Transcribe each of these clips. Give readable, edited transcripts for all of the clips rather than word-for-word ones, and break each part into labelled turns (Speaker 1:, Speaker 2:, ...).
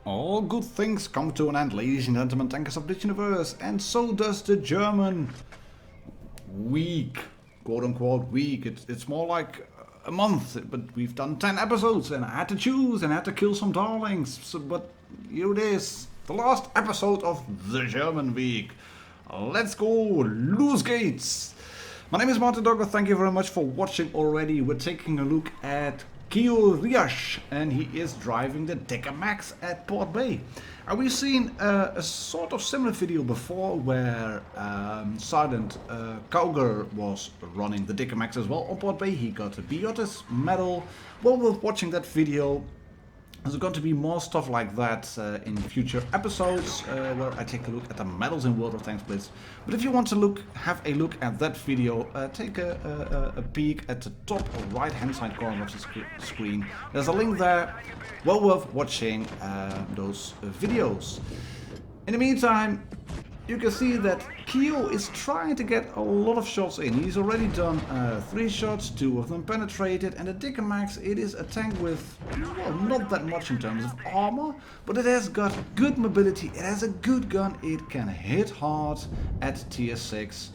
Speaker 1: All good things come to an end, ladies and gentlemen, tankers of this universe, and so does the German week, quote-unquote week. It's more like a month, but we've done 10 episodes, and I had to choose, and I had to kill some darlings. But here it is, the last episode of the German week. Let's go, loose gates! My name is Martindogger, thank you very much for watching already. We're taking a look at Riasch, and he is driving the Dicker Max at Port Bay. And we've seen a sort of similar video before where Sergeant Kauger was running the Dicker Max as well on Port Bay. He got a BOTS medal. Well, we're watching that video. There's going to be more stuff like that in future episodes where I take a look at the medals in World of Tanks Blitz. But if you want to have a look at that video, take a peek at the top right hand side corner of the screen. There's a link there. Well worth watching those videos. In the meantime, you can see that Kyo is trying to get a lot of shots in. He's already done 3 shots, 2 of them penetrated, and the Dicker Max, it is a tank with, well, not that much in terms of armor, but it has got good mobility, it has a good gun, it can hit hard at tier 6,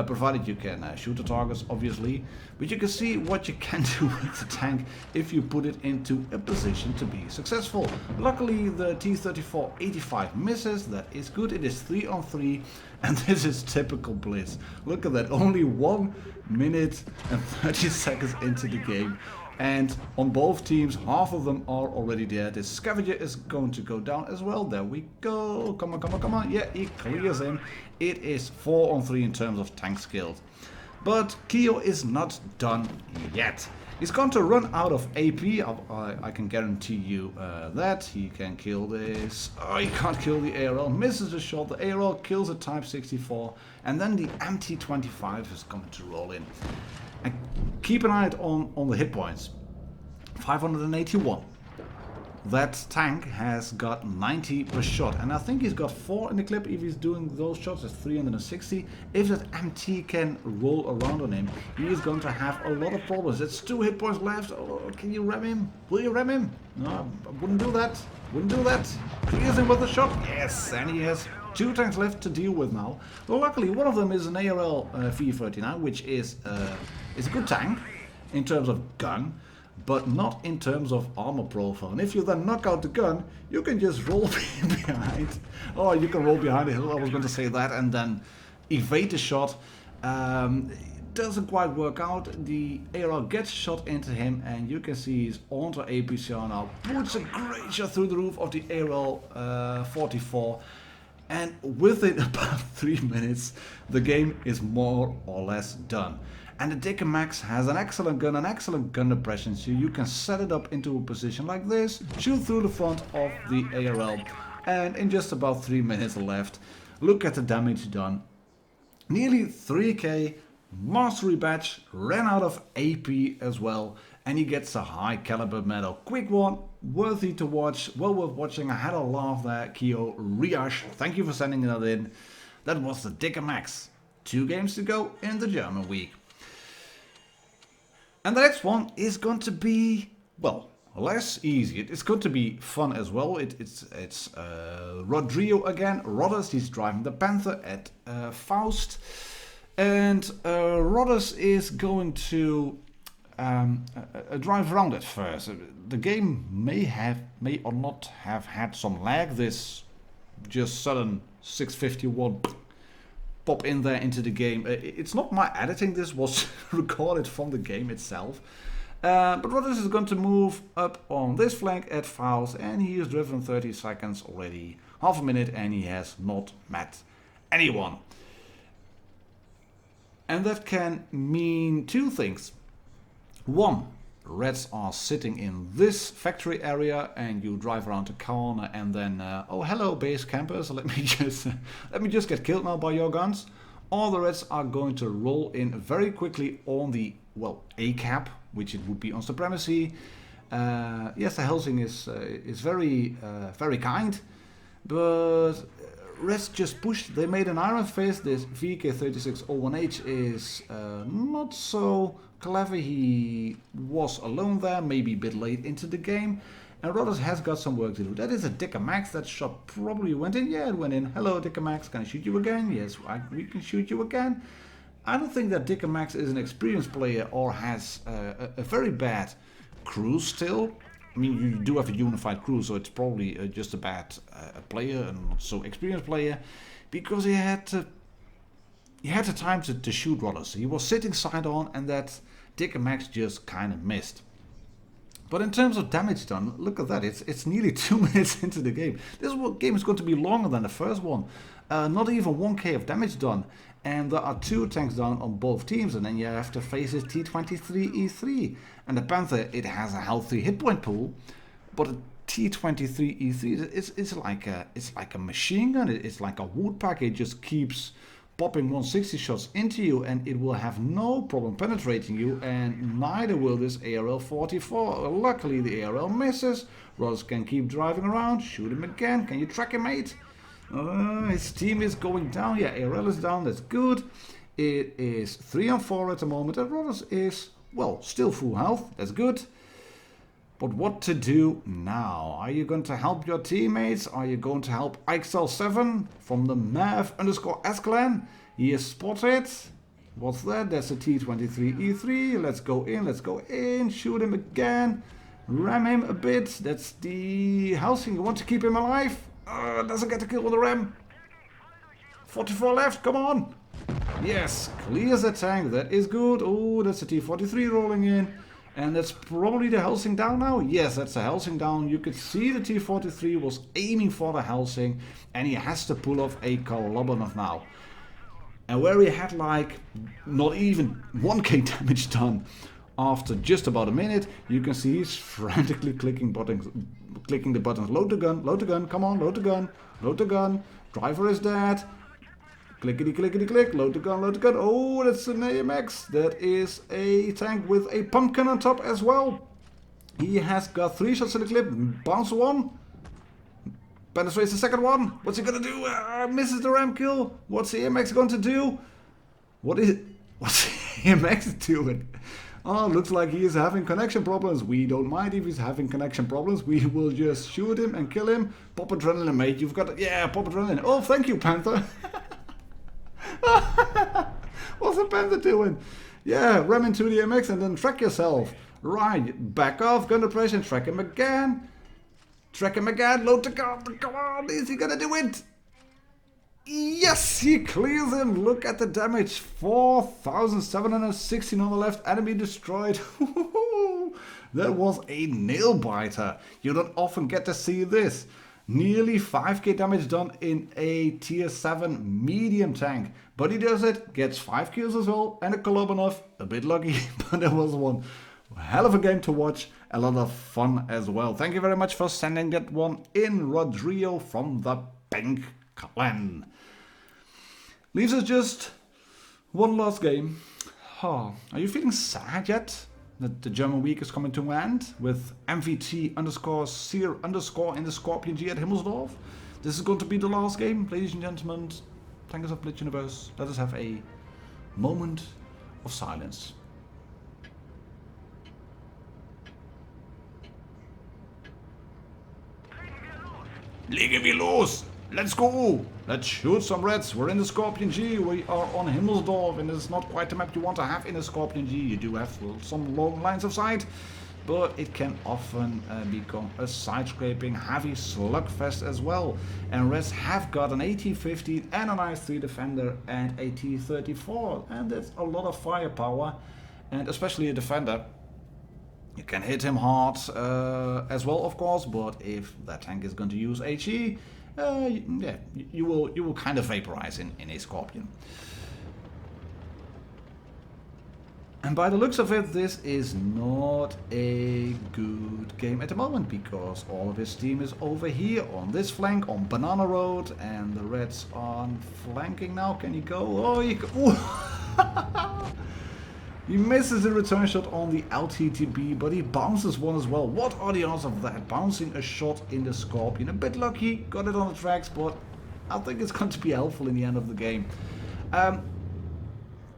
Speaker 1: provided you can shoot the targets, obviously. But you can see what you can do with the tank if you put it into a position to be successful. Luckily, the T-34-85 misses. That is good. It is 3-on-3, and this is typical Blitz. Look at that, only 1 minute and 30 seconds into the game. And on both teams, half of them are already there. This scavenger is going to go down as well. There we go. Come on, come on, come on. Yeah, he clears him. It is 4-on-3 in terms of tank skilled. But Kyo is not done yet. He's going to run out of AP. I can guarantee you that. He can kill this. Oh, he can't kill the ARL. Misses the shot. The ARL kills a Type 64. And then the MT-25 is coming to roll in. And keep an eye on the hit points. 581. That tank has got 90 per shot, and I think he's got 4 in the clip. If he's doing those shots, it's 360. If that MT can roll around on him, he is going to have a lot of problems. It's 2 hit points left. Oh, can you ram him? Will you ram him? No, I wouldn't do that. Wouldn't do that. Clears him with a shot. Yes, and he has 2 tanks left to deal with now. Well, luckily, one of them is an ARL V39, which is a good tank in terms of gun, but not in terms of armor profile. And if you then knock out the gun, you can just roll behind. Oh, you can roll behind the hill, I was going to say that, and then evade the shot. It doesn't quite work out. The ARL gets shot into him, and you can see he's onto APCR now. Puts a great shot through the roof of the ARL 44. And within about 3 minutes, the game is more or less done. And the Dicker Max has an excellent gun depression, so you can set it up into a position like this, shoot through the front of the ARL, and in just about 3 minutes left, look at the damage done. Nearly 3k, mastery badge, ran out of AP as well, and he gets a high caliber medal. Quick one, worthy to watch, well worth watching. I had a laugh there, Riasch. Thank you for sending that in. That was the Dicker Max. 2 games to go in the German week. And the next one is going to be, well, less easy. It's going to be fun as well. It's Rodrigo again. Rodders, he's driving the Panther at Faust. And Rodders is going to drive around at first. The game may or not have had some lag. This just sudden 651 pop in there into the game. It's not my editing, this was recorded from the game itself. But Rodders is going to move up on this flank at Faust, and he has driven 30 seconds already, half a minute, and he has not met anyone. And that can mean 2 things. 1, Reds are sitting in this factory area, and you drive around the corner, and then oh hello base campers, let me just get killed now by your guns. Or the Reds are going to roll in very quickly on the, well, A cap, which it would be on supremacy. Yes, the Helsing is very very kind, but Reds just pushed. They made an Iron Fist. This VK3601H is not so clever. He was alone there, maybe a bit late into the game. And Rodders has got some work to do. That is a Dicker Max. That shot probably went in. Yeah, it went in. Hello, Dicker Max. Can I shoot you again? Yes, we can shoot you again. I don't think that Dicker Max is an experienced player or has a very bad crew still. I mean, you do have a unified crew, so it's probably just a bad player and not so experienced player, because he had the time to shoot Rodders. He was sitting side on, and that Dicker Max just kind of missed. But in terms of damage done, look at that. It's nearly 2 minutes into the game. This game is going to be longer than the first one. Not even 1k of damage done. And there are 2 tanks down on both teams. And then you have to face his T23E3. And the Panther, it has a healthy hit point pool. But a T23E3 it's like a machine gun. It's like a wood pack. It just keeps popping 160 shots into you, and it will have no problem penetrating you, and neither will this ARL-44. Luckily the ARL misses. Ross can keep driving around. Shoot him again. Can you track him, mate? His team is going down. Yeah, ARL is down. That's good. It is 3-4 at the moment, and Ross is, well, still full health. That's good. But what to do now? Are you going to help your teammates? Are you going to help Ixel7 from the Mav_S clan? He is spotted. What's that? That's a T23E3. Let's go in. Let's go in. Shoot him again. Ram him a bit. That's the housing. You want to keep him alive? Doesn't get the kill with the ram. 44 left. Come on. Yes. Clears the tank. That is good. Oh, that's a T43 rolling in. And that's probably the Helsing down now? Yes, that's the Helsing down. You could see the T43 was aiming for the Helsing, and he has to pull off a Kolobanov now. And where he had like not even 1k damage done after just about a minute, you can see he's frantically clicking the buttons. Load the gun, come on, load the gun. Driver is dead. Clickety clickety click, load the gun. Oh, that's an AMX. That is a tank with a pumpkin on top as well. He has got 3 shots in the clip. Bounce one. Penetrates the second one. What's he gonna do? Misses the ram kill. What's the AMX going to do? What's the AMX doing? Oh, looks like he is having connection problems. We don't mind if he's having connection problems. We will just shoot him and kill him. Pop adrenaline, mate. You've got it. Yeah, pop adrenaline. Oh, thank you, Panther. What's the Panther doing? Yeah, ram into the MX and then track yourself. Right, back off, gun depression, track him again. Load the gun, come on, is he gonna do it? Yes, he clears him. Look at the damage, 4,716 on the left, enemy destroyed. That was a nail biter. You don't often get to see this. Nearly 5k damage done in a tier 7 medium tank. But he does it, gets 5 kills as well, and a Kolobanov, a bit lucky, but there was one hell of a game to watch, a lot of fun as well. Thank you very much for sending that one in, Rodrigo from the Pink Clan. Leaves us just one last game. Oh, are you feeling sad yet? That the German week is coming to an end with MVT_Seer_ in the Skorpion G at Himmelsdorf. This is going to be the last game, ladies and gentlemen. Tankers of Blitz Universe. Let us have a moment of silence. Legen wir los! Let's go! Let's shoot some reds. We're in the Skorpion G. We are on Himmelsdorf, and it's not quite the map you want to have in a Skorpion G. You do have some long lines of sight, but it can often become a side-scraping heavy slugfest as well. And reds have got an AT-15 and an IS-3 Defender and a T-34, and that's a lot of firepower, and especially a Defender. You can hit him hard as well, of course, but if that tank is going to use HE, yeah, you will kind of vaporize in a Skorpion. And by the looks of it, this is not a good game at the moment, because all of his team is over here on this flank on Banana Road, and the Reds are flanking now. Can he go? Oh, he go. He misses the return shot on the LTTB, but he bounces one as well. What are the odds of that? Bouncing a shot in the Skorpion. A bit lucky, got it on the tracks, but I think it's going to be helpful in the end of the game.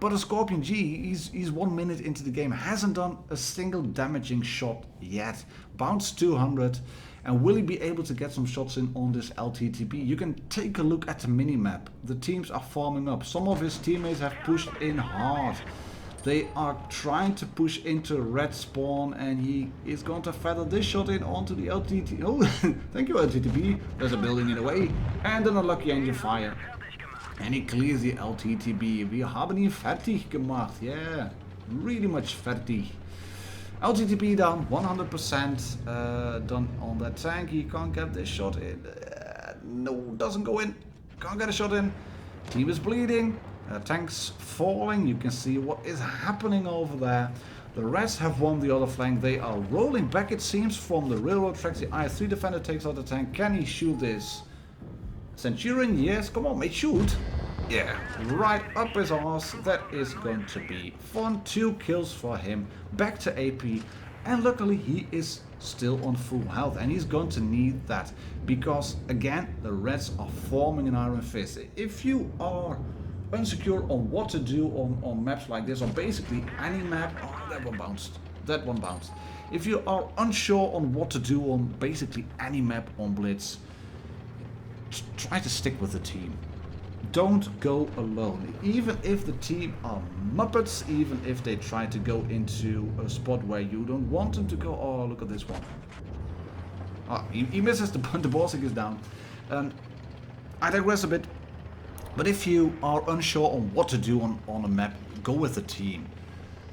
Speaker 1: But a Skorpion G, he's 1 minute into the game, hasn't done a single damaging shot yet. Bounced 200, and will he be able to get some shots in on this LTTB? You can take a look at the minimap. The teams are forming up. Some of his teammates have pushed in hard. They are trying to push into red spawn, and he is going to feather this shot in onto the LTT. Oh, thank you LTTB. There's a building in the way, and an unlucky engine fire. And he clears the LTTB. Wir haben ihn fertig gemacht. Yeah, really much fertig. LTTB down 100% done on that tank. He can't get this shot in. No, doesn't go in. Can't get a shot in. Team is bleeding. Tanks falling. You can see what is happening over there. The Reds have won the other flank. They are rolling back, it seems, from the railroad tracks. The IS-3 defender takes out the tank. Can he shoot this? Centurion, yes, come on mate, shoot. Yeah, right up his arse. That is going to be fun. 2 kills for him. Back to AP. And luckily he is still on full health. And he's going to need that. Because, again, the Reds are forming an Iron Fist. If you are unsecure on what to do on maps like this, or basically any map... Oh, that one bounced. That one bounced. If you are unsure on what to do on basically any map on Blitz, try to stick with the team. Don't go alone. Even if the team are Muppets, even if they try to go into a spot where you don't want them to go. Oh, look at this one. Oh, he misses, the Borsig is down. I digress a bit. But if you are unsure on what to do on a map, go with the team.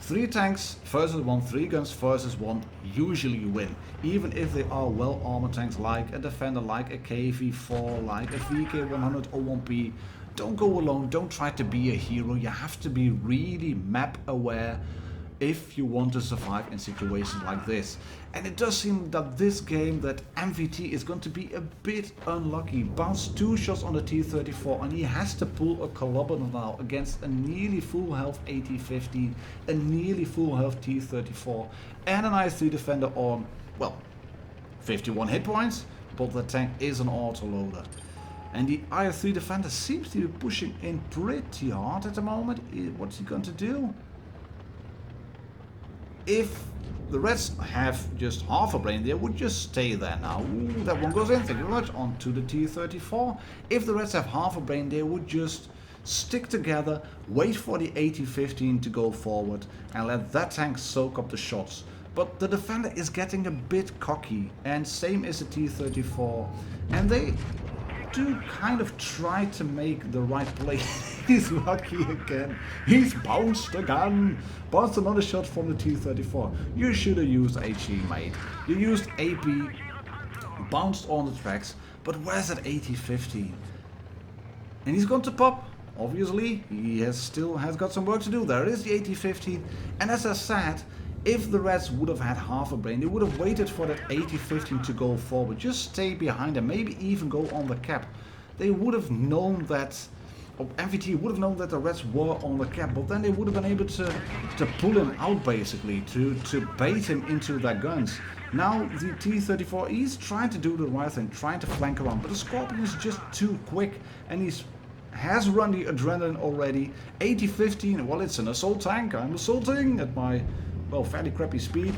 Speaker 1: 3 tanks versus 1, 3 guns versus 1 usually win. Even if they are well armored tanks like a defender, like a KV4, like a VK100 01P. Don't go alone, don't try to be a hero. You have to be really map aware if you want to survive in situations like this. And it does seem that this game, that MVT is going to be a bit unlucky. Bounced 2 shots on the T-34 and he has to pull a Kolobana now against a nearly full health AT-15, a nearly full health T-34 and an IS-3 defender on, well, 51 hit points, but the tank is an autoloader. And the IS-3 defender seems to be pushing in pretty hard at the moment. What's he going to do? If the Reds have just half a brain, they would just stay there now. Ooh, that one goes in, thank you very much, onto the T-34. If the Reds have half a brain, they would just stick together, wait for the AT-15 to go forward and let that tank soak up the shots. But the defender is getting a bit cocky, and same as the T-34. And they do kind of try to make the right play. He's lucky again. He's bounced again. Bounced another shot from the T-34. You should have used HE, mate. You used AP, bounced on the tracks, but where's that AT-15? And he's going to pop. Obviously, he still has got some work to do. There is the AT-15, and as I said, if the Reds would have had half a brain, they would have waited for that AT-15 to go forward. Just stay behind and maybe even go on the cap. They would have known that, or MVT would have known that the Reds were on the cap, but then they would have been able to pull him out basically, to bait him into their guns. Now the T-34, he's trying to do the right thing, trying to flank around, but the Skorpion is just too quick and has run the adrenaline already. AT-15, well, it's an assault tank. I'm assaulting at my, well, fairly crappy speed.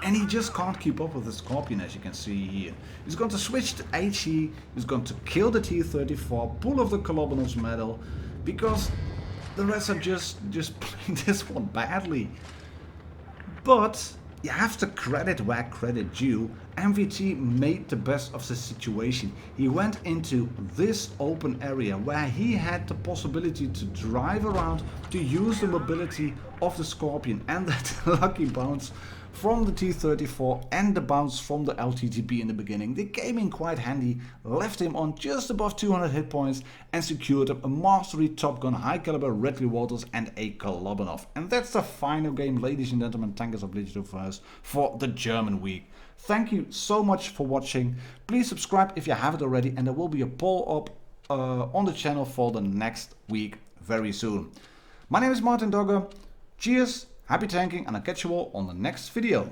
Speaker 1: And he just can't keep up with the Skorpion, as you can see here. He's going to switch to HE, he's going to kill the T-34, pull off the Kolobana's medal, because the Reds are just playing this one badly. But you have to credit where credit due. MVT made the best of the situation. He went into this open area where he had the possibility to drive around, to use the mobility of the Skorpion, and that lucky bounce from the T-34 and the bounce from the LTTB in the beginning. They came in quite handy, left him on just above 200 hit points and secured him a mastery Top Gun high caliber Ridley Walters and a Kolobanov. And that's the final game, ladies and gentlemen, Tankers of Digital First for the German week. Thank you so much for watching. Please subscribe if you haven't already, and there will be a poll up on the channel for the next week very soon. My name is Martin Dogger. Cheers, happy tanking, and I'll catch you all on the next video.